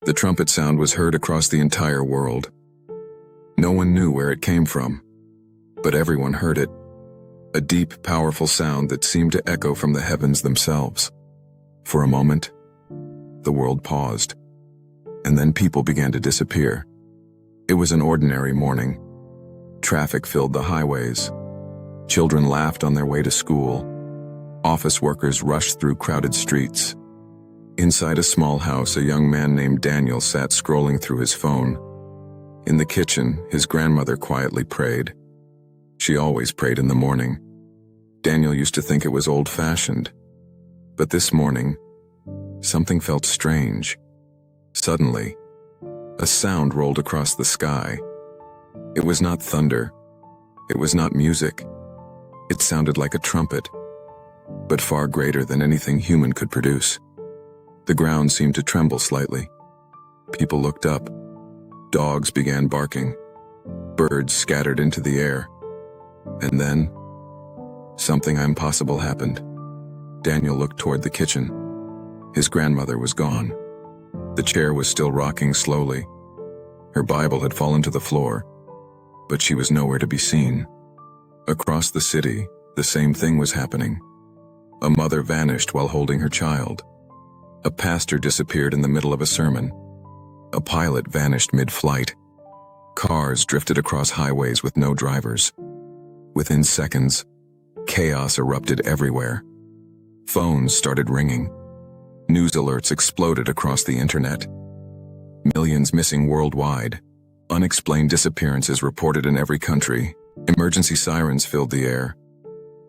The trumpet sound was heard across the entire world. No one knew where it came from, but everyone heard it. A deep, powerful sound that seemed to echo from the heavens themselves. For a moment, the world paused, and then people began to disappear. It was an ordinary morning. Traffic filled the highways. Children laughed on their way to school. Office workers rushed through crowded streets. Inside a small house, a young man named Daniel sat scrolling through his phone. In the kitchen, his grandmother quietly prayed. She always prayed in the morning. Daniel used to think it was old-fashioned. But this morning, something felt strange. Suddenly, a sound rolled across the sky. It was not thunder. It was not music. It sounded like a trumpet, but far greater than anything human could produce. The ground seemed to tremble slightly. People looked up. Dogs began barking. Birds scattered into the air. And then, something impossible happened. Daniel looked toward the kitchen. His grandmother was gone. The chair was still rocking slowly. Her Bible had fallen to the floor, but she was nowhere to be seen. Across the city, the same thing was happening. A mother vanished while holding her child. A pastor disappeared in the middle of a sermon. A pilot vanished mid-flight. Cars drifted across highways with no drivers. Within seconds, chaos erupted everywhere. Phones started ringing. News alerts exploded across the internet. Millions missing worldwide. Unexplained disappearances reported in every country. Emergency sirens filled the air.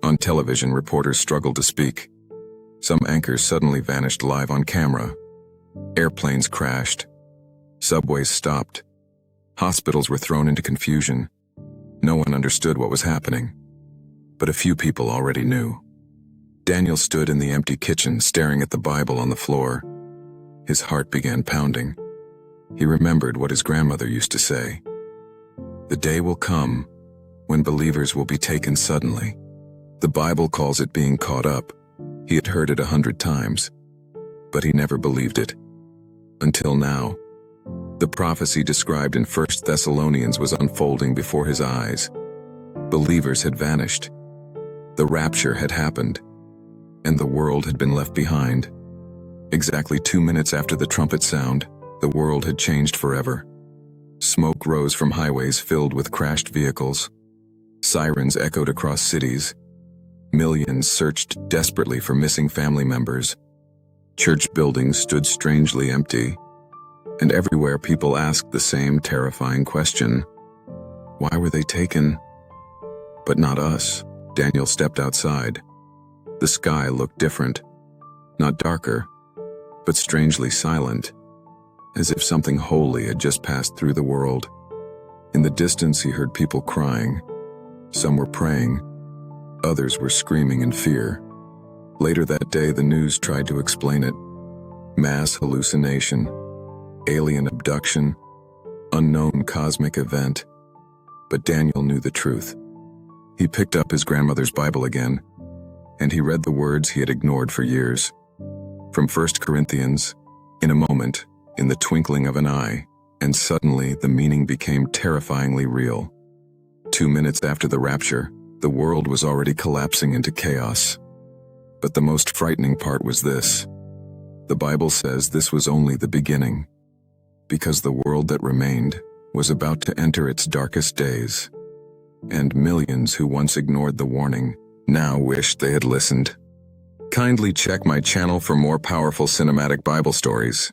On television, reporters struggled to speak. Some anchors suddenly vanished live on camera. Airplanes crashed. Subways stopped. Hospitals were thrown into confusion. No one understood what was happening, but a few people already knew. Daniel stood in the empty kitchen, staring at the Bible on the floor. His heart began pounding. He remembered what his grandmother used to say. The day will come when believers will be taken suddenly. The Bible calls it being caught up. He had heard it 100 times, but he never believed it. Until now. The prophecy described in 1 Thessalonians was unfolding before his eyes. Believers had vanished. The rapture had happened, and the world had been left behind. Exactly 2 minutes after the trumpet sound, the world had changed forever. Smoke rose from highways filled with crashed vehicles. Sirens echoed across cities. Millions searched desperately for missing family members. Church buildings stood strangely empty. And everywhere people asked the same terrifying question. Why were they taken? But not us. Daniel stepped outside. The sky looked different. Not darker, but strangely silent, as if something holy had just passed through the world. In the distance he heard people crying. Some were praying. Others were screaming in fear. Later that day, the news tried to explain it. Mass hallucination. Alien abduction, unknown cosmic event. But Daniel knew the truth. He picked up his grandmother's Bible again, and he read the words he had ignored for years. From 1 Corinthians, in a moment, in the twinkling of an eye, and suddenly the meaning became terrifyingly real. 2 minutes after the rapture, the world was already collapsing into chaos. But the most frightening part was this. The Bible says this was only the beginning, because the world that remained was about to enter its darkest days. And millions who once ignored the warning now wished they had listened. Kindly check my channel for more powerful cinematic Bible stories.